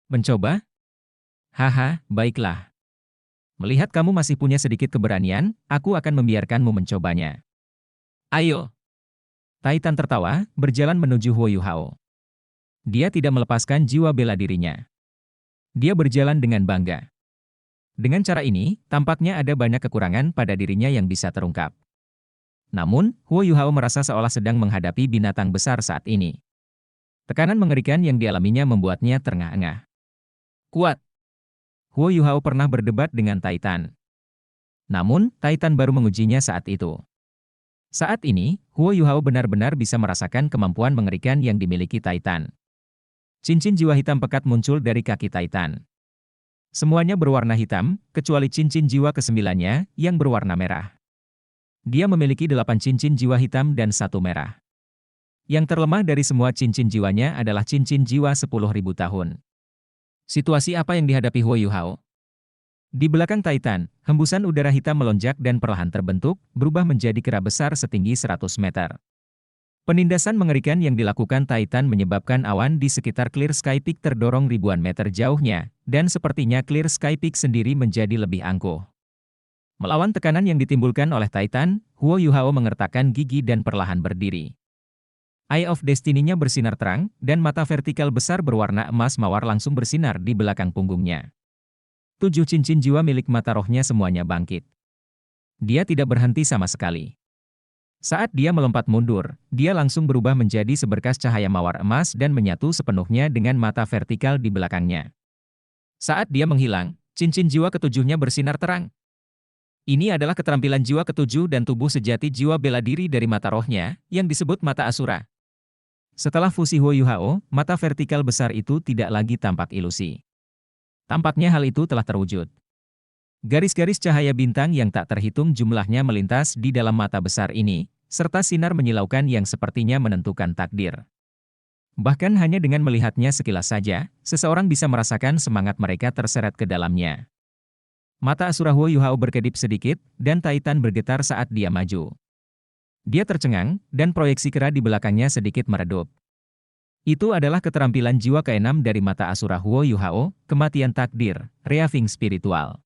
Mencoba? Haha, baiklah. Melihat kamu masih punya sedikit keberanian, aku akan membiarkanmu mencobanya. Ayo. Titan tertawa, berjalan menuju Huo Yuhao. Dia tidak melepaskan jiwa bela dirinya. Dia berjalan dengan bangga. Dengan cara ini, tampaknya ada banyak kekurangan pada dirinya yang bisa terungkap. Namun, Huo Yuhao merasa seolah sedang menghadapi binatang besar saat ini. Tekanan mengerikan yang dialaminya membuatnya terengah-engah. Kuat. Huo Yuhao pernah berdebat dengan Titan. Namun, Titan baru mengujinya saat itu. Saat ini, Huo Yuhao benar-benar bisa merasakan kemampuan mengerikan yang dimiliki Titan. Cincin jiwa hitam pekat muncul dari kaki Titan. Semuanya berwarna hitam, kecuali cincin jiwa kesembilannya yang berwarna merah. Dia memiliki 8 cincin jiwa hitam dan 1 merah. Yang terlemah dari semua cincin jiwanya adalah cincin jiwa 10.000 tahun. Situasi apa yang dihadapi Huo Yuhao? Di belakang Titan, hembusan udara hitam melonjak dan perlahan terbentuk, berubah menjadi kera besar setinggi 100 meter. Penindasan mengerikan yang dilakukan Titan menyebabkan awan di sekitar Clear Sky Peak terdorong ribuan meter jauhnya, dan sepertinya Clear Sky Peak sendiri menjadi lebih angkuh. Melawan tekanan yang ditimbulkan oleh Titan, Huo Yuhao mengertakkan gigi dan perlahan berdiri. Eye of Destiny-nya bersinar terang, dan mata vertikal besar berwarna emas mawar langsung bersinar di belakang punggungnya. 7 cincin jiwa milik mata rohnya semuanya bangkit. Dia tidak berhenti sama sekali. Saat dia melompat mundur, dia langsung berubah menjadi seberkas cahaya mawar emas dan menyatu sepenuhnya dengan mata vertikal di belakangnya. Saat dia menghilang, cincin jiwa ketujuhnya bersinar terang. Ini adalah keterampilan jiwa ketujuh dan tubuh sejati jiwa bela diri dari mata rohnya, yang disebut mata Asura. Setelah fusi Huo Yuhao, mata vertikal besar itu tidak lagi tampak ilusi. Tampaknya hal itu telah terwujud. Garis-garis cahaya bintang yang tak terhitung jumlahnya melintas di dalam mata besar ini, serta sinar menyilaukan yang sepertinya menentukan takdir. Bahkan hanya dengan melihatnya sekilas saja, seseorang bisa merasakan semangat mereka terseret ke dalamnya. Mata Asura Huo Yuhao berkedip sedikit, dan Titan bergetar saat dia maju. Dia tercengang, dan proyeksi kera di belakangnya sedikit meredup. Itu adalah keterampilan jiwa keenam dari mata Asura Huo Yuhao, kematian takdir, reaving spiritual.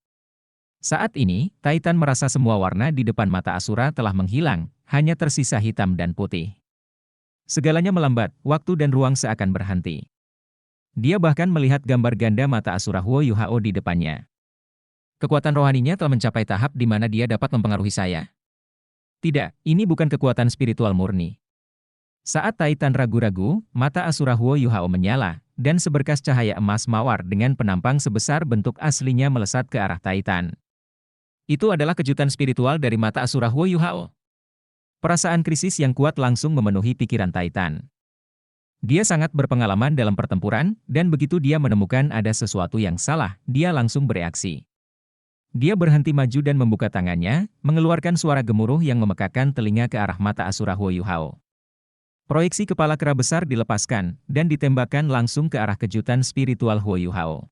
Saat ini, Titan merasa semua warna di depan mata Asura telah menghilang, hanya tersisa hitam dan putih. Segalanya melambat, waktu dan ruang seakan berhenti. Dia bahkan melihat gambar ganda mata Asura Huo Yuhao di depannya. Kekuatan rohaninya telah mencapai tahap di mana dia dapat mempengaruhi saya. Tidak, ini bukan kekuatan spiritual murni. Saat Titan ragu-ragu, mata Asura Huo Yuhao menyala, dan seberkas cahaya emas mawar dengan penampang sebesar bentuk aslinya melesat ke arah Titan. Itu adalah kejutan spiritual dari mata Asura Huo Yuhao. Perasaan krisis yang kuat langsung memenuhi pikiran Titan. Dia sangat berpengalaman dalam pertempuran, dan begitu dia menemukan ada sesuatu yang salah, dia langsung bereaksi. Dia berhenti maju dan membuka tangannya, mengeluarkan suara gemuruh yang memekakan telinga ke arah mata Asura Huo Yuhao. Proyeksi kepala kera besar dilepaskan, dan ditembakkan langsung ke arah kejutan spiritual Huo Yuhao.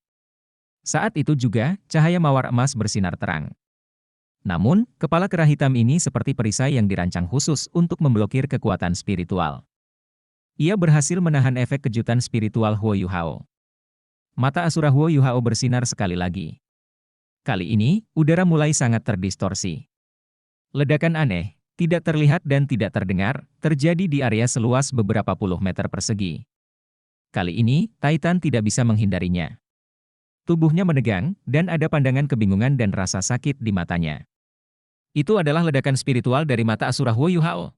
Saat itu juga, cahaya mawar emas bersinar terang. Namun, kepala kera hitam ini seperti perisai yang dirancang khusus untuk memblokir kekuatan spiritual. Ia berhasil menahan efek kejutan spiritual Huo Yuhao. Mata Asura Huo Yuhao bersinar sekali lagi. Kali ini, udara mulai sangat terdistorsi. Ledakan aneh, tidak terlihat dan tidak terdengar, terjadi di area seluas beberapa puluh meter persegi. Kali ini, Titan tidak bisa menghindarinya. Tubuhnya menegang, dan ada pandangan kebingungan dan rasa sakit di matanya. Itu adalah ledakan spiritual dari mata Asura Huo Yuhao.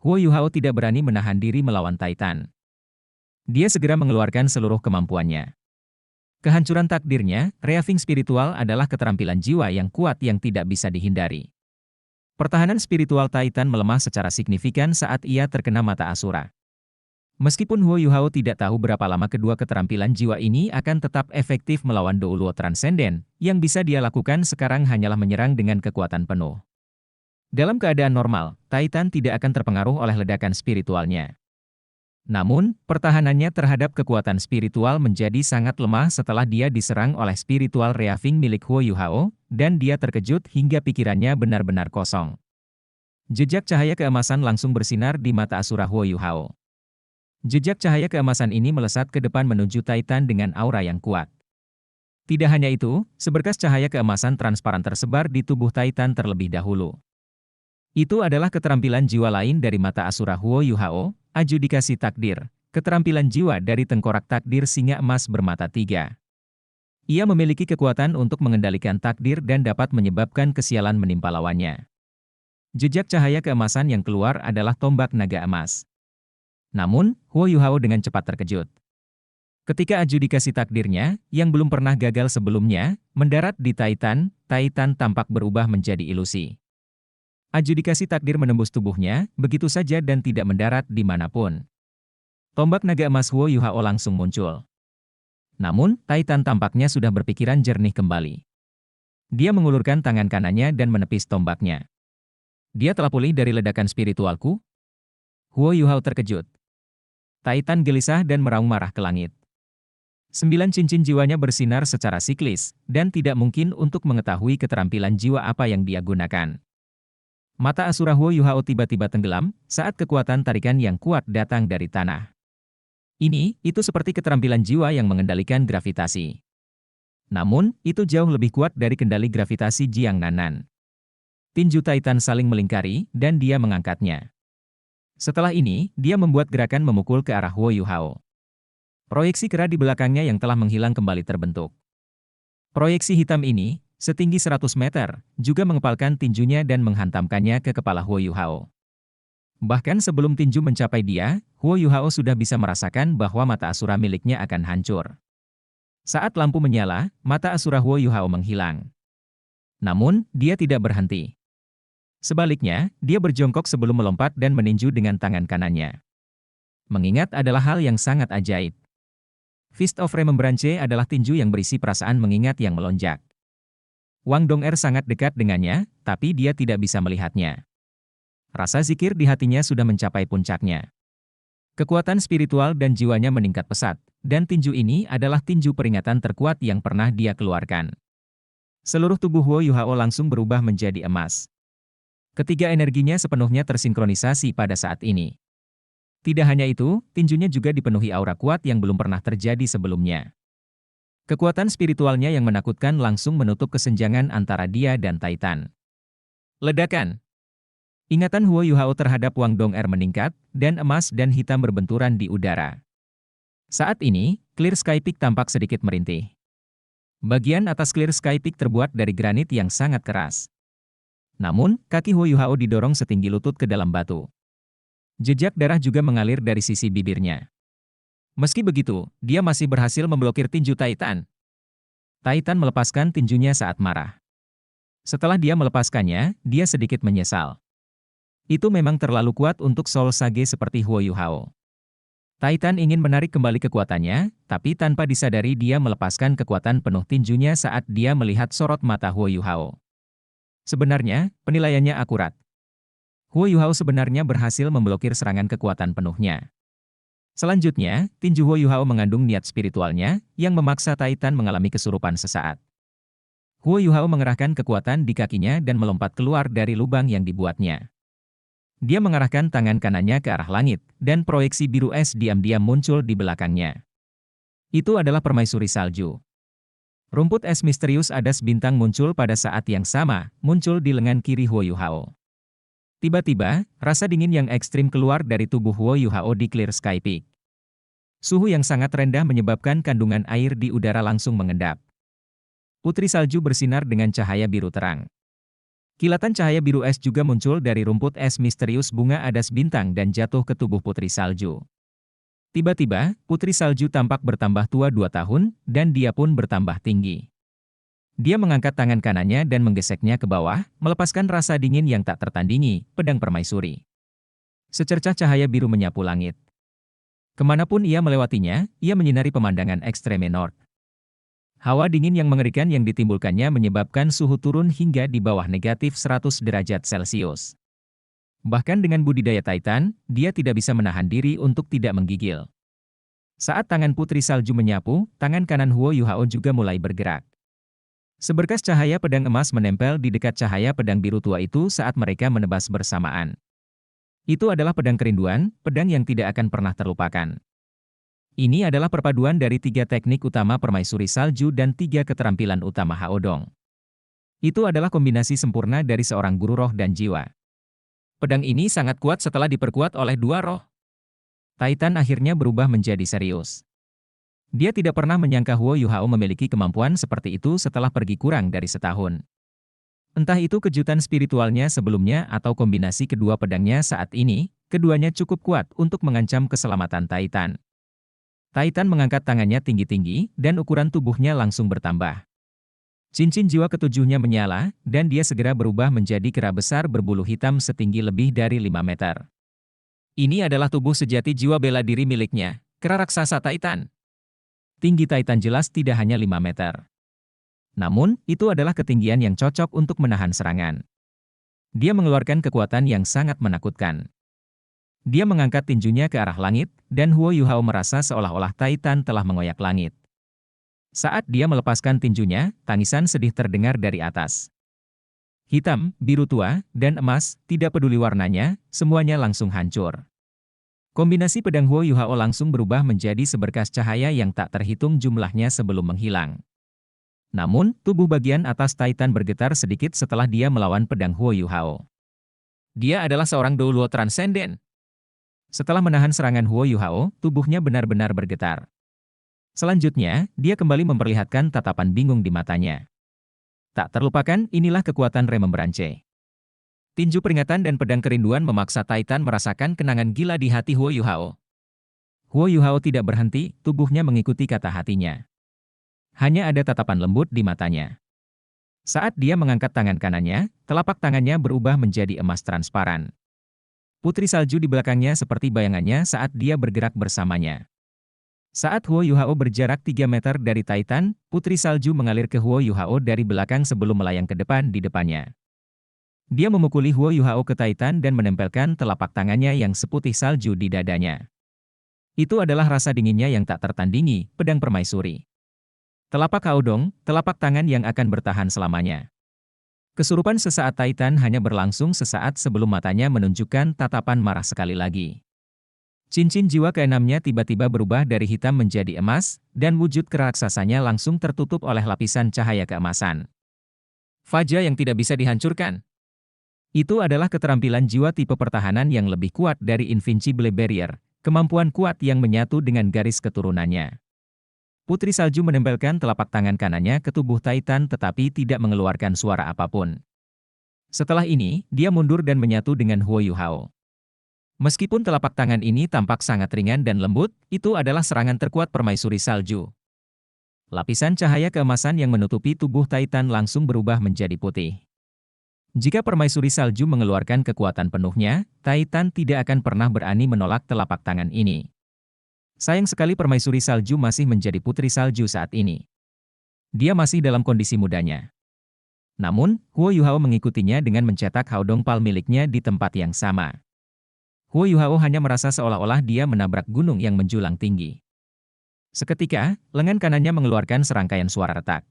Huo Yuhao tidak berani menahan diri melawan Titan. Dia segera mengeluarkan seluruh kemampuannya. Kehancuran takdirnya, reaving spiritual adalah keterampilan jiwa yang kuat yang tidak bisa dihindari. Pertahanan spiritual Titan melemah secara signifikan saat ia terkena mata Asura. Meskipun Huo Yuhao tidak tahu berapa lama kedua keterampilan jiwa ini akan tetap efektif melawan Douluo Transcendent, yang bisa dia lakukan sekarang hanyalah menyerang dengan kekuatan penuh. Dalam keadaan normal, Titan tidak akan terpengaruh oleh ledakan spiritualnya. Namun, pertahanannya terhadap kekuatan spiritual menjadi sangat lemah setelah dia diserang oleh spiritual reaving milik Huo Yuhao, dan dia terkejut hingga pikirannya benar-benar kosong. Jejak cahaya keemasan langsung bersinar di mata Asura Huo Yuhao. Jejak cahaya keemasan ini melesat ke depan menuju Titan dengan aura yang kuat. Tidak hanya itu, seberkas cahaya keemasan transparan tersebar di tubuh Titan terlebih dahulu. Itu adalah keterampilan jiwa lain dari mata Asura Huo Yuhao, adjudikasi takdir, keterampilan jiwa dari tengkorak takdir singa emas bermata tiga. Ia memiliki kekuatan untuk mengendalikan takdir dan dapat menyebabkan kesialan menimpa lawannya. Jejak cahaya keemasan yang keluar adalah tombak naga emas. Namun, Huo Yuhao dengan cepat terkejut. Ketika adjudikasi takdirnya, yang belum pernah gagal sebelumnya, mendarat di Titan, Titan tampak berubah menjadi ilusi. Adjudikasi takdir menembus tubuhnya, begitu saja dan tidak mendarat di manapun. Tombak naga emas Huo Yuhao langsung muncul. Namun, Titan tampaknya sudah berpikiran jernih kembali. Dia mengulurkan tangan kanannya dan menepis tombaknya. Dia telah pulih dari ledakan spiritualku? Huo Yuhao terkejut. Titan gelisah dan meraung marah ke langit. 9 cincin jiwanya bersinar secara siklis, dan tidak mungkin untuk mengetahui keterampilan jiwa apa yang dia gunakan. Mata Asura Huo Yuhao tiba-tiba tenggelam, saat kekuatan tarikan yang kuat datang dari tanah. Itu seperti keterampilan jiwa yang mengendalikan gravitasi. Namun, itu jauh lebih kuat dari kendali gravitasi Jiang Nanan. Tinju Titan saling melingkari, dan dia mengangkatnya. Setelah ini, dia membuat gerakan memukul ke arah Huo Yuhao. Proyeksi kera di belakangnya yang telah menghilang kembali terbentuk. Proyeksi hitam ini, setinggi 100 meter, juga mengepalkan tinjunya dan menghantamkannya ke kepala Huo Yuhao. Bahkan sebelum tinju mencapai dia, Huo Yuhao sudah bisa merasakan bahwa mata Asura miliknya akan hancur. Saat lampu menyala, mata Asura Huo Yuhao menghilang. Namun, dia tidak berhenti. Sebaliknya, dia berjongkok sebelum melompat dan meninju dengan tangan kanannya. Mengingat adalah hal yang sangat ajaib. Fist of Remembrance adalah tinju yang berisi perasaan mengingat yang melonjak. Wang Dong'er sangat dekat dengannya, tapi dia tidak bisa melihatnya. Rasa zikir di hatinya sudah mencapai puncaknya. Kekuatan spiritual dan jiwanya meningkat pesat, dan tinju ini adalah tinju peringatan terkuat yang pernah dia keluarkan. Seluruh tubuh Huo Yuhao langsung berubah menjadi emas. Ketiga energinya sepenuhnya tersinkronisasi pada saat ini. Tidak hanya itu, tinjunya juga dipenuhi aura kuat yang belum pernah terjadi sebelumnya. Kekuatan spiritualnya yang menakutkan langsung menutup kesenjangan antara dia dan Titan. Ledakan. Ingatan Huo Yuhao terhadap Wang Dong'er meningkat, dan emas dan hitam berbenturan di udara. Saat ini, Clear Sky Peak tampak sedikit merintih. Bagian atas Clear Sky Peak terbuat dari granit yang sangat keras. Namun, kaki Huo Yuhao didorong setinggi lutut ke dalam batu. Jejak darah juga mengalir dari sisi bibirnya. Meski begitu, dia masih berhasil memblokir tinju Titan. Titan melepaskan tinjunya saat marah. Setelah dia melepaskannya, dia sedikit menyesal. Itu memang terlalu kuat untuk Soul Sage seperti Huo Yuhao. Titan ingin menarik kembali kekuatannya, tapi tanpa disadari dia melepaskan kekuatan penuh tinjunya saat dia melihat sorot mata Huo Yuhao. Sebenarnya, penilaiannya akurat. Huo Yuhao sebenarnya berhasil memblokir serangan kekuatan penuhnya. Selanjutnya, tinju Huo Yuhao mengandung niat spiritualnya, yang memaksa Titan mengalami kesurupan sesaat. Huo Yuhao mengerahkan kekuatan di kakinya dan melompat keluar dari lubang yang dibuatnya. Dia mengarahkan tangan kanannya ke arah langit, dan proyeksi biru es diam-diam muncul di belakangnya. Itu adalah permaisuri salju. Rumput es misterius Adas Bintang muncul pada saat yang sama, muncul di lengan kiri Huo Yuhao. Tiba-tiba, rasa dingin yang ekstrim keluar dari tubuh Huo Yuhao di Clear Sky Peak. Suhu yang sangat rendah menyebabkan kandungan air di udara langsung mengendap. Putri salju bersinar dengan cahaya biru terang. Kilatan cahaya biru es juga muncul dari rumput es misterius bunga Adas Bintang dan jatuh ke tubuh Putri Salju. Tiba-tiba, Putri Salju tampak bertambah tua 2 tahun, dan dia pun bertambah tinggi. Dia mengangkat tangan kanannya dan menggeseknya ke bawah, melepaskan rasa dingin yang tak tertandingi, pedang permaisuri. Secercah cahaya biru menyapu langit. Kemanapun ia melewatinya, ia menyinari pemandangan ekstreme north. Hawa dingin yang mengerikan yang ditimbulkannya menyebabkan suhu turun hingga di bawah negatif 100 derajat Celcius. Bahkan dengan budidaya Titan, dia tidak bisa menahan diri untuk tidak menggigil. Saat tangan Putri Salju menyapu, tangan kanan Huo Yuhao juga mulai bergerak. Seberkas cahaya pedang emas menempel di dekat cahaya pedang biru tua itu saat mereka menebas bersamaan. Itu adalah pedang kerinduan, pedang yang tidak akan pernah terlupakan. Ini adalah perpaduan dari 3 teknik utama permaisuri salju dan 3 keterampilan utama Haodong. Itu adalah kombinasi sempurna dari seorang guru roh dan jiwa. Pedang ini sangat kuat setelah diperkuat oleh 2 roh. Titan akhirnya berubah menjadi serius. Dia tidak pernah menyangka Huo Yuhao memiliki kemampuan seperti itu setelah pergi kurang dari setahun. Entah itu kejutan spiritualnya sebelumnya atau kombinasi kedua pedangnya saat ini, keduanya cukup kuat untuk mengancam keselamatan Titan. Titan mengangkat tangannya tinggi-tinggi, dan ukuran tubuhnya langsung bertambah. Cincin jiwa ketujuhnya menyala, dan dia segera berubah menjadi kera besar berbulu hitam setinggi lebih dari 5 meter. Ini adalah tubuh sejati jiwa bela diri miliknya, kera raksasa Titan. Tinggi Titan jelas tidak hanya 5 meter. Namun, itu adalah ketinggian yang cocok untuk menahan serangan. Dia mengeluarkan kekuatan yang sangat menakutkan. Dia mengangkat tinjunya ke arah langit, dan Huo Yuhao merasa seolah-olah Titan telah mengoyak langit. Saat dia melepaskan tinjunya, tangisan sedih terdengar dari atas. Hitam, biru tua, dan emas, tidak peduli warnanya, semuanya langsung hancur. Kombinasi pedang Huo Yuhao langsung berubah menjadi seberkas cahaya yang tak terhitung jumlahnya sebelum menghilang. Namun, tubuh bagian atas Titan bergetar sedikit setelah dia melawan pedang Huo Yuhao. Dia adalah seorang Douluo transenden. Setelah menahan serangan Huo Yuhao, tubuhnya benar-benar bergetar. Selanjutnya, dia kembali memperlihatkan tatapan bingung di matanya. Tak terlupakan, inilah kekuatan Remembrance. Tinju peringatan dan pedang kerinduan memaksa Titan merasakan kenangan gila di hati Huo Yuhao. Huo Yuhao tidak berhenti, tubuhnya mengikuti kata hatinya. Hanya ada tatapan lembut di matanya. Saat dia mengangkat tangan kanannya, telapak tangannya berubah menjadi emas transparan. Putri salju di belakangnya seperti bayangannya saat dia bergerak bersamanya. Saat Huo Yuhao berjarak 3 meter dari Titan, putri salju mengalir ke Huo Yuhao dari belakang sebelum melayang ke depan di depannya. Dia memukuli Huo Yuhao ke Titan dan menempelkan telapak tangannya yang seputih salju di dadanya. Itu adalah rasa dinginnya yang tak tertandingi, pedang permaisuri. Telapak Haodong, telapak tangan yang akan bertahan selamanya. Kesurupan sesaat Titan hanya berlangsung sesaat sebelum matanya menunjukkan tatapan marah sekali lagi. Cincin jiwa keenamnya tiba-tiba berubah dari hitam menjadi emas, dan wujud keraksasanya langsung tertutup oleh lapisan cahaya keemasan. Faja yang tidak bisa dihancurkan. Itu adalah keterampilan jiwa tipe pertahanan yang lebih kuat dari Invincible Barrier, kemampuan kuat yang menyatu dengan garis keturunannya. Putri salju menempelkan telapak tangan kanannya ke tubuh Titan tetapi tidak mengeluarkan suara apapun. Setelah ini, dia mundur dan menyatu dengan Huo Yuhao. Meskipun telapak tangan ini tampak sangat ringan dan lembut, itu adalah serangan terkuat permaisuri salju. Lapisan cahaya keemasan yang menutupi tubuh Titan langsung berubah menjadi putih. Jika permaisuri salju mengeluarkan kekuatan penuhnya, Titan tidak akan pernah berani menolak telapak tangan ini. Sayang sekali permaisuri salju masih menjadi putri salju saat ini. Dia masih dalam kondisi mudanya. Namun, Huo Yuhao mengikutinya dengan mencetak Haodong Pal miliknya di tempat yang sama. Huo Yuhao hanya merasa seolah-olah dia menabrak gunung yang menjulang tinggi. Seketika, lengan kanannya mengeluarkan serangkaian suara retak.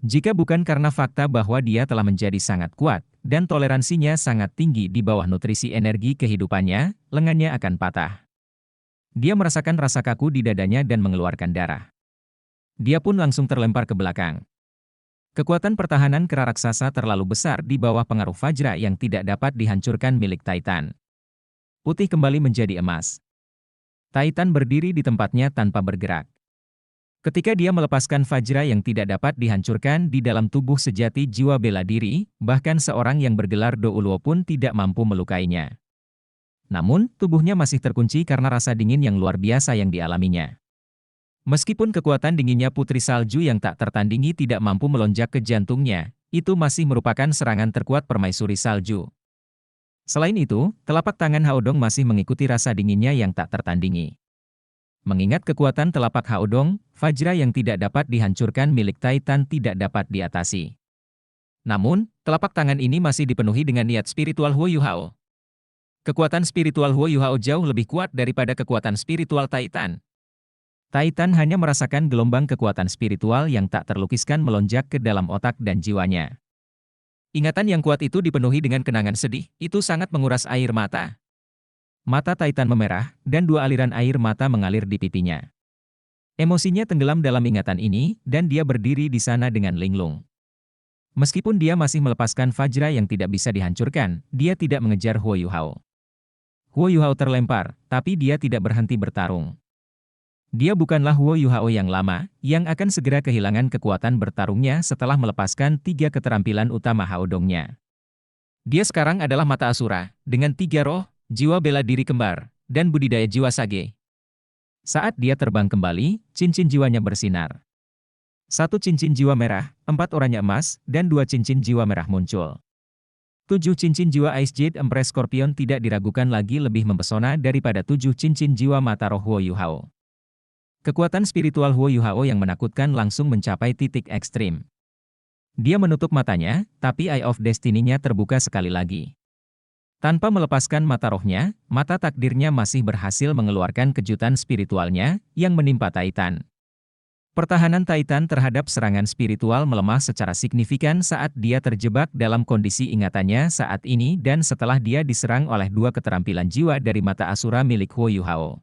Jika bukan karena fakta bahwa dia telah menjadi sangat kuat, dan toleransinya sangat tinggi di bawah nutrisi energi kehidupannya, lengannya akan patah. Dia merasakan rasa kaku di dadanya dan mengeluarkan darah. Dia pun langsung terlempar ke belakang. Kekuatan pertahanan kera raksasa terlalu besar di bawah pengaruh Fajra yang tidak dapat dihancurkan milik Titan. Putih kembali menjadi emas. Titan berdiri di tempatnya tanpa bergerak. Ketika dia melepaskan Fajra yang tidak dapat dihancurkan di dalam tubuh sejati jiwa bela diri, bahkan seorang yang bergelar Douluo pun tidak mampu melukainya. Namun, tubuhnya masih terkunci karena rasa dingin yang luar biasa yang dialaminya. Meskipun kekuatan dinginnya putri salju yang tak tertandingi tidak mampu melonjak ke jantungnya, itu masih merupakan serangan terkuat permaisuri salju. Selain itu, telapak tangan Haodong masih mengikuti rasa dinginnya yang tak tertandingi. Mengingat kekuatan telapak Haodong, Fajra yang tidak dapat dihancurkan milik Titan tidak dapat diatasi. Namun, telapak tangan ini masih dipenuhi dengan niat spiritual Huo Yuhao. Kekuatan spiritual Huo Yuhao jauh lebih kuat daripada kekuatan spiritual Titan. Titan hanya merasakan gelombang kekuatan spiritual yang tak terlukiskan melonjak ke dalam otak dan jiwanya. Ingatan yang kuat itu dipenuhi dengan kenangan sedih, itu sangat menguras air mata. Mata Titan memerah, dan dua aliran air mata mengalir di pipinya. Emosinya tenggelam dalam ingatan ini, dan dia berdiri di sana dengan linglung. Meskipun dia masih melepaskan Fajra yang tidak bisa dihancurkan, dia tidak mengejar Huo Yuhao. Huo Yuhao terlempar, tapi dia tidak berhenti bertarung. Dia bukanlah Huo Yuhao yang lama, yang akan segera kehilangan kekuatan bertarungnya setelah melepaskan 3 keterampilan utama Haodongnya. Dia sekarang adalah mata Asura, dengan 3 roh, jiwa bela diri kembar, dan budidaya jiwa Sage. Saat dia terbang kembali, cincin jiwanya bersinar. 1 cincin jiwa merah, 4 oranye emas, dan 2 cincin jiwa merah muncul. 7 cincin jiwa Ice Jade Empress Scorpion tidak diragukan lagi lebih mempesona daripada 7 cincin jiwa mata roh Huo Yuhao. Kekuatan spiritual Huo Yuhao yang menakutkan langsung mencapai titik ekstrim. Dia menutup matanya, tapi Eye of Destiny-nya terbuka sekali lagi. Tanpa melepaskan mata rohnya, mata takdirnya masih berhasil mengeluarkan kejutan spiritualnya yang menimpa Titan. Pertahanan Titan terhadap serangan spiritual melemah secara signifikan saat dia terjebak dalam kondisi ingatannya saat ini dan setelah dia diserang oleh 2 keterampilan jiwa dari mata Asura milik Huo Yuhao.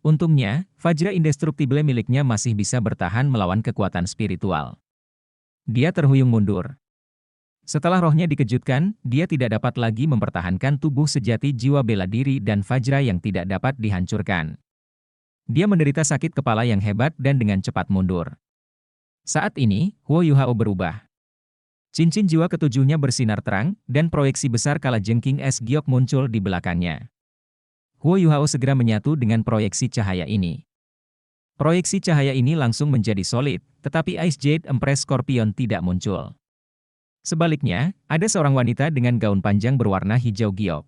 Untungnya, Fajra Indestructible miliknya masih bisa bertahan melawan kekuatan spiritual. Dia terhuyung mundur. Setelah rohnya dikejutkan, dia tidak dapat lagi mempertahankan tubuh sejati jiwa bela diri dan Fajra yang tidak dapat dihancurkan. Dia menderita sakit kepala yang hebat dan dengan cepat mundur. Saat ini, Huo Yuhao berubah. Cincin jiwa ketujuhnya bersinar terang, dan proyeksi besar kalajengking es giok muncul di belakangnya. Huo Yuhao segera menyatu dengan proyeksi cahaya ini. Proyeksi cahaya ini langsung menjadi solid, tetapi Ice Jade Empress Scorpion tidak muncul. Sebaliknya, ada seorang wanita dengan gaun panjang berwarna hijau giok.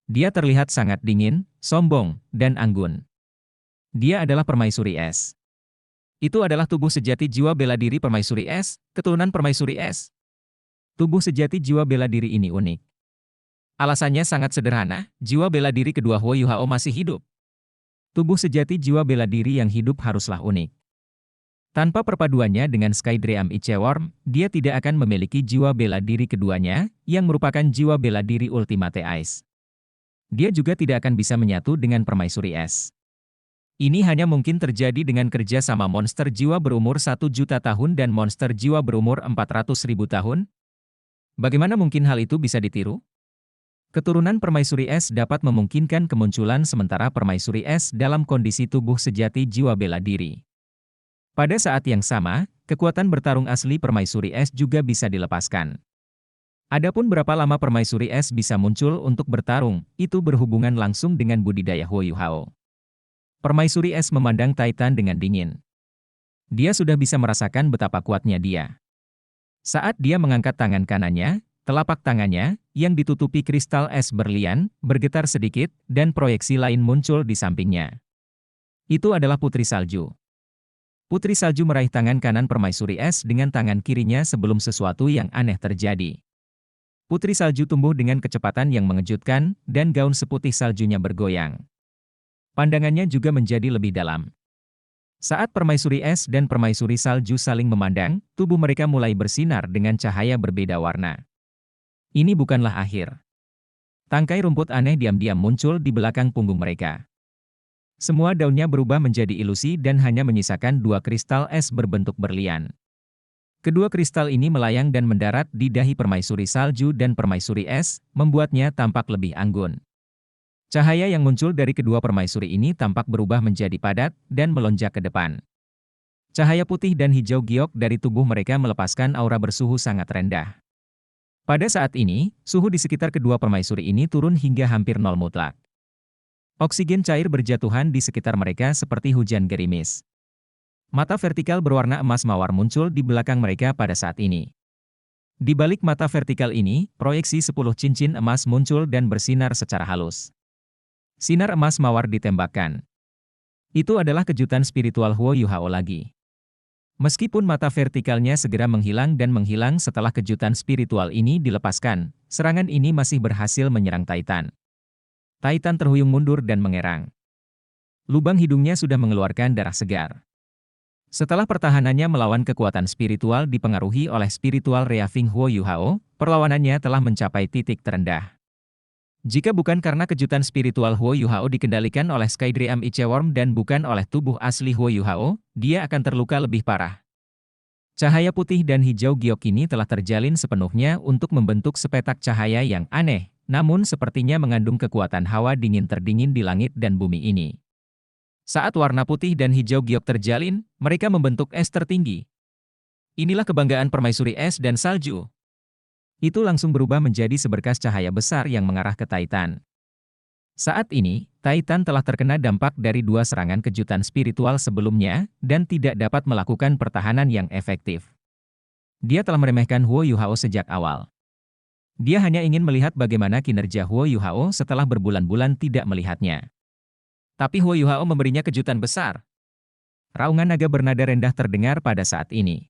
Dia terlihat sangat dingin, sombong, dan anggun. Dia adalah Permaisuri Es. Itu adalah tubuh sejati jiwa bela diri Permaisuri Es, keturunan Permaisuri Es. Tubuh sejati jiwa bela diri ini unik. Alasannya sangat sederhana, jiwa bela diri kedua Huo Yuhao masih hidup. Tubuh sejati jiwa bela diri yang hidup haruslah unik. Tanpa perpaduannya dengan Skydream Ichewurm, dia tidak akan memiliki jiwa bela diri keduanya, yang merupakan jiwa bela diri Ultimate Ice. Dia juga tidak akan bisa menyatu dengan Permaisuri Es. Ini hanya mungkin terjadi dengan kerja sama monster jiwa berumur 1 juta tahun dan monster jiwa berumur 400.000 tahun. Bagaimana mungkin hal itu bisa ditiru? Keturunan Permaisuri Es dapat memungkinkan kemunculan sementara Permaisuri Es dalam kondisi tubuh sejati jiwa bela diri. Pada saat yang sama, kekuatan bertarung asli Permaisuri Es juga bisa dilepaskan. Adapun berapa lama Permaisuri Es bisa muncul untuk bertarung, itu berhubungan langsung dengan budidaya Huo Yuhao. Permaisuri Es memandang Titan dengan dingin. Dia sudah bisa merasakan betapa kuatnya dia. Saat dia mengangkat tangan kanannya, telapak tangannya, yang ditutupi kristal es berlian, bergetar sedikit, dan proyeksi lain muncul di sampingnya. Itu adalah Putri Salju. Putri Salju meraih tangan kanan Permaisuri Es dengan tangan kirinya sebelum sesuatu yang aneh terjadi. Putri Salju tumbuh dengan kecepatan yang mengejutkan, dan gaun seputih saljunya bergoyang. Pandangannya juga menjadi lebih dalam. Saat Permaisuri Es dan Permaisuri Salju saling memandang, tubuh mereka mulai bersinar dengan cahaya berbeda warna. Ini bukanlah akhir. Tangkai rumput aneh diam-diam muncul di belakang punggung mereka. Semua daunnya berubah menjadi ilusi dan hanya menyisakan 2 kristal es berbentuk berlian. Kedua kristal ini melayang dan mendarat di dahi Permaisuri Salju dan Permaisuri Es, membuatnya tampak lebih anggun. Cahaya yang muncul dari kedua permaisuri ini tampak berubah menjadi padat dan melonjak ke depan. Cahaya putih dan hijau giok dari tubuh mereka melepaskan aura bersuhu sangat rendah. Pada saat ini, suhu di sekitar kedua permaisuri ini turun hingga hampir nol mutlak. Oksigen cair berjatuhan di sekitar mereka seperti hujan gerimis. Mata vertikal berwarna emas mawar muncul di belakang mereka pada saat ini. Di balik mata vertikal ini, proyeksi 10 cincin emas muncul dan bersinar secara halus. Sinar emas mawar ditembakkan. Itu adalah kejutan spiritual Huo Yuhao lagi. Meskipun mata vertikalnya segera menghilang dan menghilang setelah kejutan spiritual ini dilepaskan, serangan ini masih berhasil menyerang Titan. Titan terhuyung mundur dan mengerang. Lubang hidungnya sudah mengeluarkan darah segar. Setelah pertahanannya melawan kekuatan spiritual dipengaruhi oleh spiritual Reaving Huo Yuhao, perlawanannya telah mencapai titik terendah. Jika bukan karena kejutan spiritual Huo Yuhao dikendalikan oleh Skydream Ichewurm dan bukan oleh tubuh asli Huo Yuhao, dia akan terluka lebih parah. Cahaya putih dan hijau giok ini telah terjalin sepenuhnya untuk membentuk sepetak cahaya yang aneh, namun sepertinya mengandung kekuatan hawa dingin terdingin di langit dan bumi ini. Saat warna putih dan hijau giok terjalin, mereka membentuk es tertinggi. Inilah kebanggaan permaisuri es dan salju. Itu langsung berubah menjadi seberkas cahaya besar yang mengarah ke Titan. Saat ini, Titan telah terkena dampak dari dua serangan kejutan spiritual sebelumnya, dan tidak dapat melakukan pertahanan yang efektif. Dia telah meremehkan Huo Yuhao sejak awal. Dia hanya ingin melihat bagaimana kinerja Huo Yuhao setelah berbulan-bulan tidak melihatnya. Tapi Huo Yuhao memberinya kejutan besar. Raungan naga bernada rendah terdengar pada saat ini.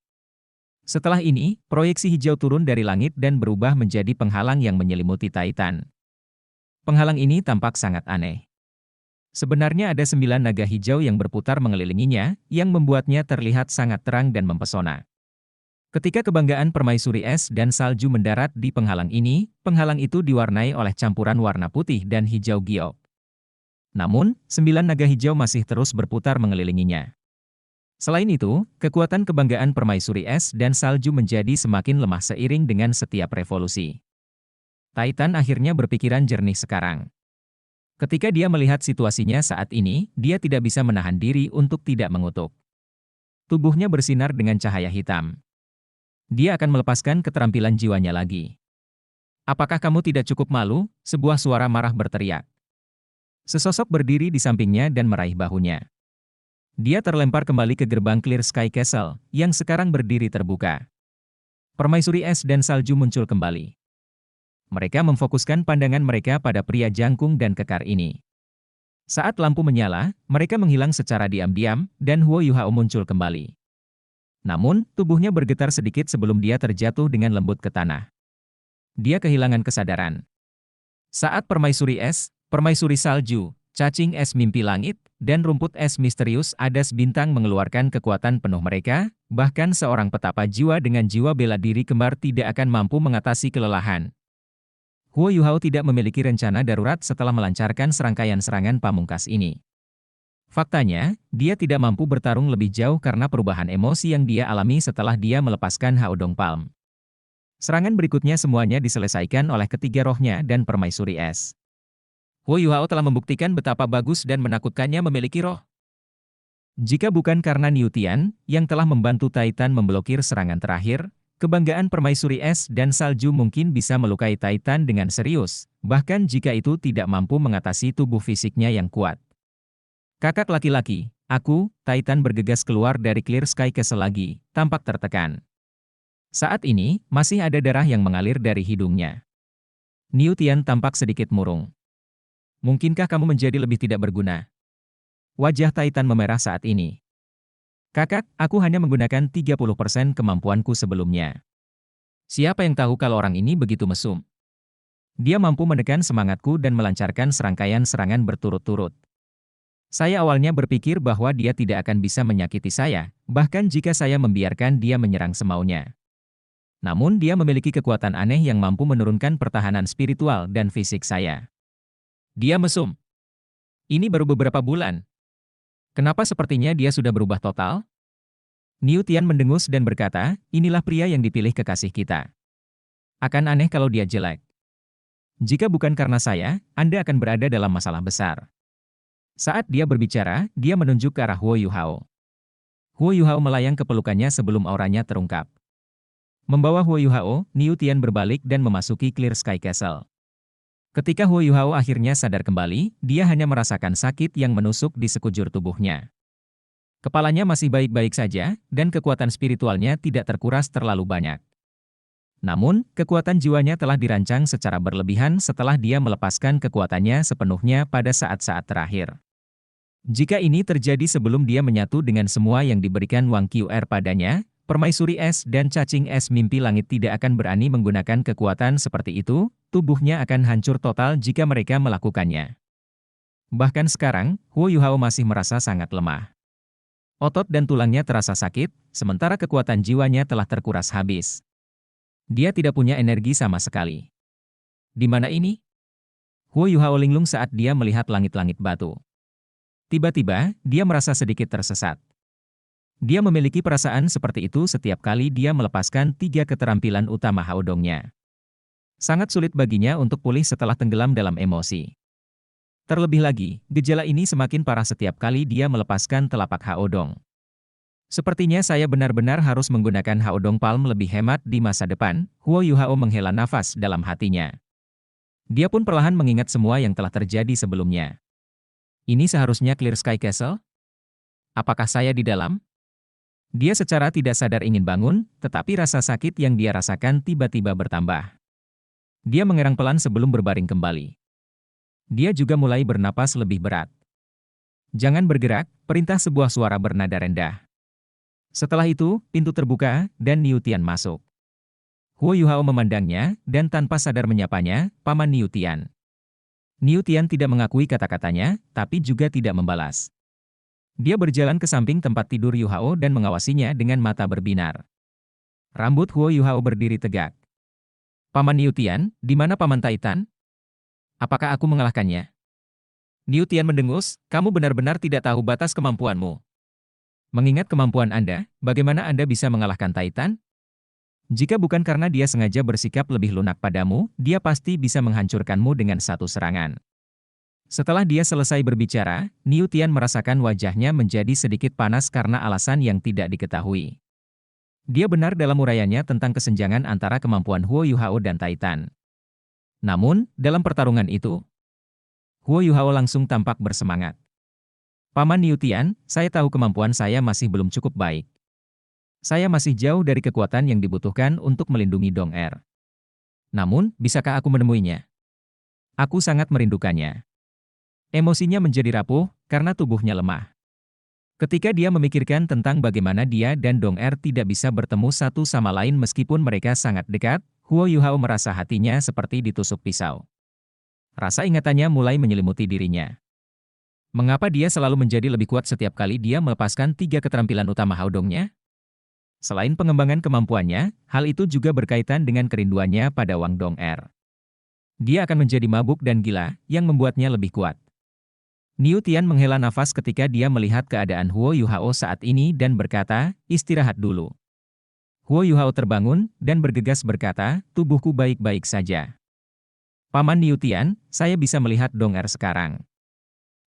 Setelah ini, proyeksi hijau turun dari langit dan berubah menjadi penghalang yang menyelimuti Titan. Penghalang ini tampak sangat aneh. Sebenarnya ada 9 naga hijau yang berputar mengelilinginya, yang membuatnya terlihat sangat terang dan mempesona. Ketika kebanggaan permaisuri es dan salju mendarat di penghalang ini, penghalang itu diwarnai oleh campuran warna putih dan hijau giok. Namun, 9 naga hijau masih terus berputar mengelilinginya. Selain itu, kekuatan kebanggaan permaisuri es dan salju menjadi semakin lemah seiring dengan setiap revolusi. Titan akhirnya berpikiran jernih sekarang. Ketika dia melihat situasinya saat ini, dia tidak bisa menahan diri untuk tidak mengutuk. Tubuhnya bersinar dengan cahaya hitam. Dia akan melepaskan keterampilan jiwanya lagi. Apakah kamu tidak cukup malu? Sebuah suara marah berteriak. Sesosok berdiri di sampingnya dan meraih bahunya. Dia terlempar kembali ke gerbang Clear Sky Castle, yang sekarang berdiri terbuka. Permaisuri es dan salju muncul kembali. Mereka memfokuskan pandangan mereka pada pria jangkung dan kekar ini. Saat lampu menyala, mereka menghilang secara diam-diam, dan Huo Yuhao muncul kembali. Namun, tubuhnya bergetar sedikit sebelum dia terjatuh dengan lembut ke tanah. Dia kehilangan kesadaran. Saat permaisuri es, permaisuri salju, cacing es mimpi langit, dan rumput es misterius adas bintang mengeluarkan kekuatan penuh mereka, bahkan seorang petapa jiwa dengan jiwa bela diri kembar tidak akan mampu mengatasi kelelahan. Huo Yuhao tidak memiliki rencana darurat setelah melancarkan serangkaian serangan pamungkas ini. Faktanya, dia tidak mampu bertarung lebih jauh karena perubahan emosi yang dia alami setelah dia melepaskan Haodong Palm. Serangan berikutnya semuanya diselesaikan oleh ketiga rohnya dan permaisuri es. Huo Yuhao telah membuktikan betapa bagus dan menakutkannya memiliki roh. Jika bukan karena Niu Tian, yang telah membantu Titan memblokir serangan terakhir, kebanggaan permaisuri es dan salju mungkin bisa melukai Titan dengan serius, bahkan jika itu tidak mampu mengatasi tubuh fisiknya yang kuat. Kakak laki-laki, aku, Titan bergegas keluar dari Clear Sky Castle lagi, tampak tertekan. Saat ini, masih ada darah yang mengalir dari hidungnya. Niu Tian tampak sedikit murung. Mungkinkah kamu menjadi lebih tidak berguna? Wajah Titan memerah saat ini. Kakak, aku hanya menggunakan 30% kemampuanku sebelumnya. Siapa yang tahu kalau orang ini begitu mesum? Dia mampu menekan semangatku dan melancarkan serangkaian serangan berturut-turut. Saya awalnya berpikir bahwa dia tidak akan bisa menyakiti saya, bahkan jika saya membiarkan dia menyerang semaunya. Namun dia memiliki kekuatan aneh yang mampu menurunkan pertahanan spiritual dan fisik saya. Dia mesum. Ini baru beberapa bulan. Kenapa sepertinya dia sudah berubah total? Niu Tian mendengus dan berkata, inilah pria yang dipilih kekasih kita. Akan aneh kalau dia jelek. Jika bukan karena saya, Anda akan berada dalam masalah besar. Saat dia berbicara, dia menunjuk ke arah Huo Yuhao. Huo Yuhao melayang ke pelukannya sebelum auranya terungkap. Membawa Huo Yuhao, Niu Tian berbalik dan memasuki Clear Sky Castle. Ketika Huo Yuhao akhirnya sadar kembali, dia hanya merasakan sakit yang menusuk di sekujur tubuhnya. Kepalanya masih baik-baik saja, dan kekuatan spiritualnya tidak terkuras terlalu banyak. Namun, kekuatan jiwanya telah dirancang secara berlebihan setelah dia melepaskan kekuatannya sepenuhnya pada saat-saat terakhir. Jika ini terjadi sebelum dia menyatu dengan semua yang diberikan Wang Qr padanya, permaisuri es dan cacing es mimpi langit tidak akan berani menggunakan kekuatan seperti itu, tubuhnya akan hancur total jika mereka melakukannya. Bahkan sekarang, Huo Yuhao masih merasa sangat lemah. Otot dan tulangnya terasa sakit, sementara kekuatan jiwanya telah terkuras habis. Dia tidak punya energi sama sekali. Di mana ini? Huo Yuhao linglung saat dia melihat langit-langit batu. Tiba-tiba, dia merasa sedikit tersesat. Dia memiliki perasaan seperti itu setiap kali dia melepaskan 3 keterampilan utama Haodongnya. Sangat sulit baginya untuk pulih setelah tenggelam dalam emosi. Terlebih lagi, gejala ini semakin parah setiap kali dia melepaskan telapak Haodong. Sepertinya saya benar-benar harus menggunakan Haodong Palm lebih hemat di masa depan, Huo Yuhao menghela nafas dalam hatinya. Dia pun perlahan mengingat semua yang telah terjadi sebelumnya. Ini seharusnya Clear Sky Castle? Apakah saya di dalam? Dia secara tidak sadar ingin bangun, tetapi rasa sakit yang dia rasakan tiba-tiba bertambah. Dia mengerang pelan sebelum berbaring kembali. Dia juga mulai bernapas lebih berat. Jangan bergerak, perintah sebuah suara bernada rendah. Setelah itu, pintu terbuka, dan Niu Tian masuk. Huo Yuhao memandangnya, dan tanpa sadar menyapanya, Paman Niu Tian. Niu Tian tidak mengakui kata-katanya, tapi juga tidak membalas. Dia berjalan ke samping tempat tidur Yuhao dan mengawasinya dengan mata berbinar. Rambut Huo Yuhao berdiri tegak. Paman Niu Tian, di mana Paman Taitan? Apakah aku mengalahkannya? Niu Tian mendengus, kamu benar-benar tidak tahu batas kemampuanmu. Mengingat kemampuan Anda, bagaimana Anda bisa mengalahkan Taitan? Jika bukan karena dia sengaja bersikap lebih lunak padamu, dia pasti bisa menghancurkanmu dengan satu serangan. Setelah dia selesai berbicara, Niu Tian merasakan wajahnya menjadi sedikit panas karena alasan yang tidak diketahui. Dia benar dalam uraiannya tentang kesenjangan antara kemampuan Huo Yuhao dan Taitan. Namun, dalam pertarungan itu, Huo Yuhao langsung tampak bersemangat. Paman Niu Tian, saya tahu kemampuan saya masih belum cukup baik. Saya masih jauh dari kekuatan yang dibutuhkan untuk melindungi Dong Er. Namun, bisakah aku menemuinya? Aku sangat merindukannya. Emosinya menjadi rapuh, karena tubuhnya lemah. Ketika dia memikirkan tentang bagaimana dia dan Dong Er tidak bisa bertemu satu sama lain meskipun mereka sangat dekat, Huo Yuhao merasa hatinya seperti ditusuk pisau. Rasa ingatannya mulai menyelimuti dirinya. Mengapa dia selalu menjadi lebih kuat setiap kali dia melepaskan 3 keterampilan utama Haodongnya? Selain pengembangan kemampuannya, hal itu juga berkaitan dengan kerinduannya pada Wang Dong Er. Dia akan menjadi mabuk dan gila, yang membuatnya lebih kuat. Niu Tian menghela nafas ketika dia melihat keadaan Huo Yuhao saat ini dan berkata, istirahat dulu. Huo Yuhao terbangun dan bergegas berkata, tubuhku baik-baik saja. Paman Niu Tian, saya bisa melihat Dong Er sekarang.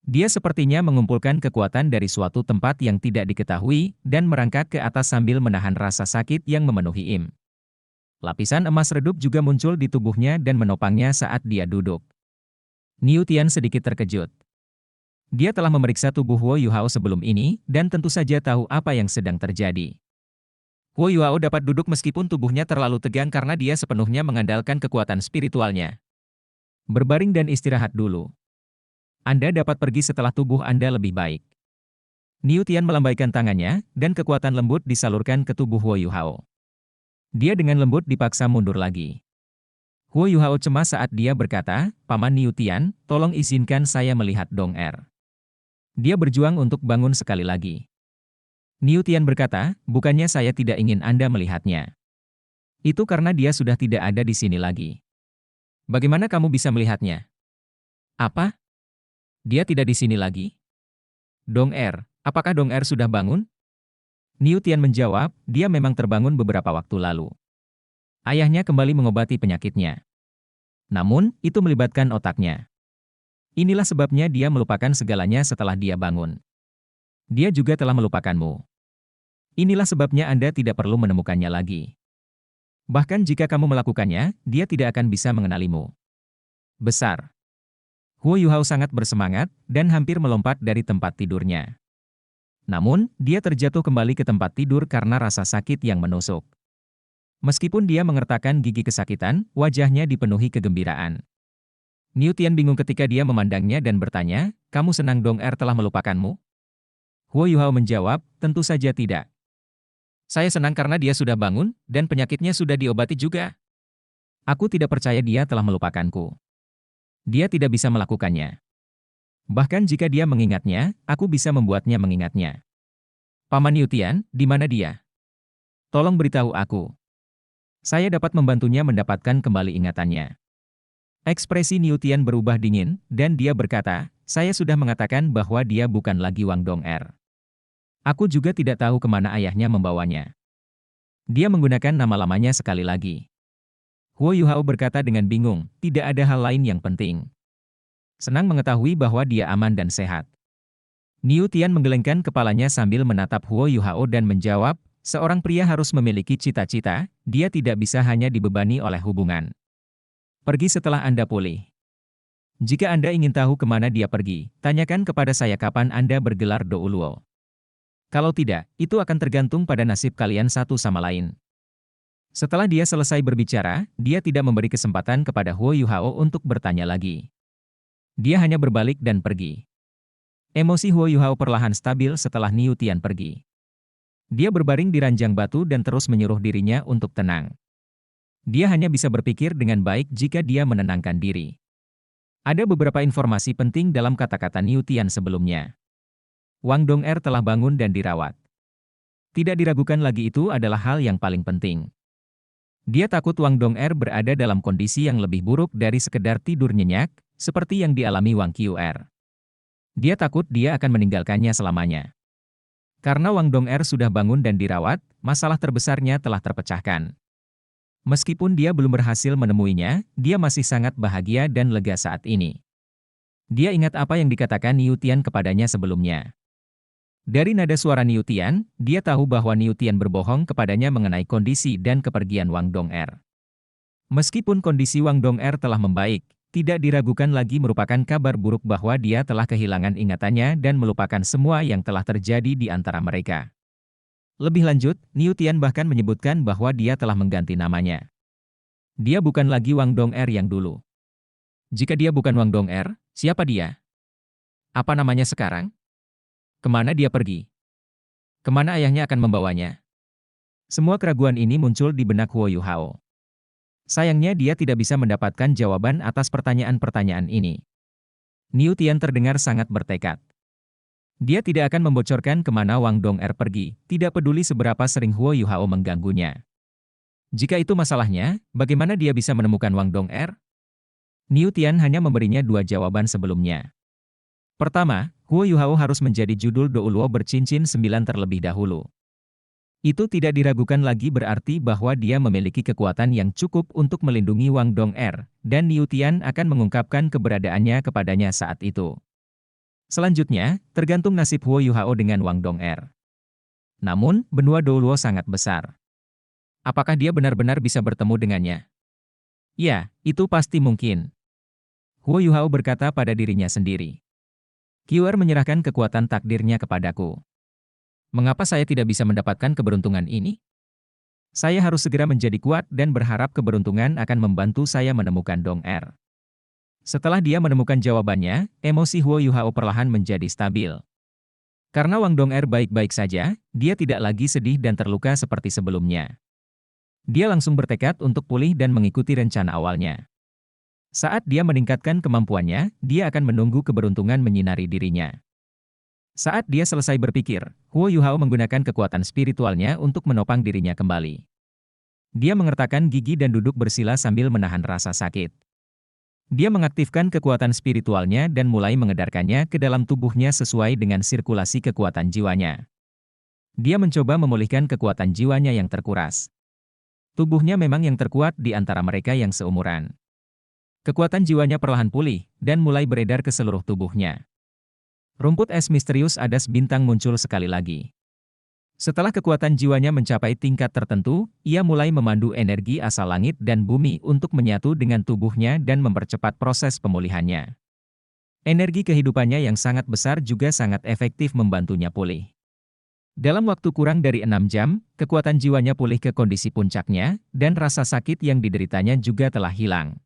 Dia sepertinya mengumpulkan kekuatan dari suatu tempat yang tidak diketahui dan merangkak ke atas sambil menahan rasa sakit yang memenuhi Im. Lapisan emas redup juga muncul di tubuhnya dan menopangnya saat dia duduk. Niu Tian sedikit terkejut. Dia telah memeriksa tubuh Huo Yuhao sebelum ini, dan tentu saja tahu apa yang sedang terjadi. Huo Yuhao dapat duduk meskipun tubuhnya terlalu tegang karena dia sepenuhnya mengandalkan kekuatan spiritualnya. Berbaring dan istirahat dulu. Anda dapat pergi setelah tubuh Anda lebih baik. Niu Tian melambaikan tangannya, dan kekuatan lembut disalurkan ke tubuh Huo Yuhao. Dia dengan lembut dipaksa mundur lagi. Huo Yuhao cemas saat dia berkata, Paman Niu Tian, tolong izinkan saya melihat Dong Er. Dia berjuang untuk bangun sekali lagi. Niu Tian berkata, bukannya saya tidak ingin Anda melihatnya. Itu karena dia sudah tidak ada di sini lagi. Bagaimana kamu bisa melihatnya? Apa? Dia tidak di sini lagi? Dong Er, apakah Dong Er sudah bangun? Niu Tian menjawab, dia memang terbangun beberapa waktu lalu. Ayahnya kembali mengobati penyakitnya. Namun, itu melibatkan otaknya. Inilah sebabnya dia melupakan segalanya setelah dia bangun. Dia juga telah melupakanmu. Inilah sebabnya Anda tidak perlu menemukannya lagi. Bahkan jika kamu melakukannya, dia tidak akan bisa mengenalimu. Besar. Huo Yuhao sangat bersemangat, dan hampir melompat dari tempat tidurnya. Namun, dia terjatuh kembali ke tempat tidur karena rasa sakit yang menusuk. Meskipun dia mengertakkan gigi kesakitan, wajahnya dipenuhi kegembiraan. Niu Tian bingung ketika dia memandangnya dan bertanya, kamu senang Dong Er telah melupakanmu? Huo Yuhao menjawab, tentu saja tidak. Saya senang karena dia sudah bangun, dan penyakitnya sudah diobati juga. Aku tidak percaya dia telah melupakanku. Dia tidak bisa melakukannya. Bahkan jika dia mengingatnya, aku bisa membuatnya mengingatnya. Paman Niu Tian, di mana dia? Tolong beritahu aku. Saya dapat membantunya mendapatkan kembali ingatannya. Ekspresi Niu Tian berubah dingin, dan dia berkata, saya sudah mengatakan bahwa dia bukan lagi Wang Dong'er. Aku juga tidak tahu kemana ayahnya membawanya. Dia menggunakan nama lamanya sekali lagi. Huo Yuhao berkata dengan bingung, tidak ada hal lain yang penting. Senang mengetahui bahwa dia aman dan sehat. Niu Tian menggelengkan kepalanya sambil menatap Huo Yuhao dan menjawab, seorang pria harus memiliki cita-cita, dia tidak bisa hanya dibebani oleh hubungan. Pergi setelah Anda pulih. Jika Anda ingin tahu kemana dia pergi, tanyakan kepada saya kapan Anda bergelar Douluo. Kalau tidak, itu akan tergantung pada nasib kalian satu sama lain. Setelah dia selesai berbicara, dia tidak memberi kesempatan kepada Huo Yuhao untuk bertanya lagi. Dia hanya berbalik dan pergi. Emosi Huo Yuhao perlahan stabil setelah Niu Tian pergi. Dia berbaring di ranjang batu dan terus menyuruh dirinya untuk tenang. Dia hanya bisa berpikir dengan baik jika dia menenangkan diri. Ada beberapa informasi penting dalam kata-kata Niu Tian sebelumnya. Wang Dong'er telah bangun dan dirawat. Tidak diragukan lagi itu adalah hal yang paling penting. Dia takut Wang Dong'er berada dalam kondisi yang lebih buruk dari sekedar tidur nyenyak, seperti yang dialami Wang Qr. Dia takut dia akan meninggalkannya selamanya. Karena Wang Dong'er sudah bangun dan dirawat, masalah terbesarnya telah terpecahkan. Meskipun dia belum berhasil menemuinya, dia masih sangat bahagia dan lega saat ini. Dia ingat apa yang dikatakan Niu Tian kepadanya sebelumnya. Dari nada suara Niu Tian, dia tahu bahwa Niu Tian berbohong kepadanya mengenai kondisi dan kepergian Wang Dong'er. Meskipun kondisi Wang Dong'er telah membaik, tidak diragukan lagi merupakan kabar buruk bahwa dia telah kehilangan ingatannya dan melupakan semua yang telah terjadi di antara mereka. Lebih lanjut, Niu Tian bahkan menyebutkan bahwa dia telah mengganti namanya. Dia bukan lagi Wang Dong'er yang dulu. Jika dia bukan Wang Dong'er, siapa dia? Apa namanya sekarang? Kemana dia pergi? Kemana ayahnya akan membawanya? Semua keraguan ini muncul di benak Huo Yuhao. Sayangnya dia tidak bisa mendapatkan jawaban atas pertanyaan-pertanyaan ini. Niu Tian terdengar sangat bertekad. Dia tidak akan membocorkan kemana Wang Dong'er pergi, tidak peduli seberapa sering Huo Yuhao mengganggunya. Jika itu masalahnya, bagaimana dia bisa menemukan Wang Dong'er? Niu Tian hanya memberinya dua jawaban sebelumnya. Pertama, Huo Yuhao harus menjadi judul Douluo bercincin 9 terlebih dahulu. Itu tidak diragukan lagi berarti bahwa dia memiliki kekuatan yang cukup untuk melindungi Wang Dong'er, dan Niu Tian akan mengungkapkan keberadaannya kepadanya saat itu. Selanjutnya, tergantung nasib Huo Yuhao dengan Wang Dong'er. Namun, benua Douluo sangat besar. Apakah dia benar-benar bisa bertemu dengannya? Ya, itu pasti mungkin. Huo Yuhao berkata pada dirinya sendiri. Qr menyerahkan kekuatan takdirnya kepadaku. Mengapa saya tidak bisa mendapatkan keberuntungan ini? Saya harus segera menjadi kuat dan berharap keberuntungan akan membantu saya menemukan Dong'er. Setelah dia menemukan jawabannya, emosi Huo Yuhao perlahan menjadi stabil. Karena Wang Dong'er baik-baik saja, dia tidak lagi sedih dan terluka seperti sebelumnya. Dia langsung bertekad untuk pulih dan mengikuti rencana awalnya. Saat dia meningkatkan kemampuannya, dia akan menunggu keberuntungan menyinari dirinya. Saat dia selesai berpikir, Huo Yuhao menggunakan kekuatan spiritualnya untuk menopang dirinya kembali. Dia mengertakkan gigi dan duduk bersila sambil menahan rasa sakit. Dia mengaktifkan kekuatan spiritualnya dan mulai mengedarkannya ke dalam tubuhnya sesuai dengan sirkulasi kekuatan jiwanya. Dia mencoba memulihkan kekuatan jiwanya yang terkuras. Tubuhnya memang yang terkuat di antara mereka yang seumuran. Kekuatan jiwanya perlahan pulih dan mulai beredar ke seluruh tubuhnya. Rumput es misterius Adas Bintang muncul sekali lagi. Setelah kekuatan jiwanya mencapai tingkat tertentu, ia mulai memandu energi asal langit dan bumi untuk menyatu dengan tubuhnya dan mempercepat proses pemulihannya. Energi kehidupannya yang sangat besar juga sangat efektif membantunya pulih. Dalam waktu kurang dari 6 jam, kekuatan jiwanya pulih ke kondisi puncaknya, dan rasa sakit yang dideritanya juga telah hilang.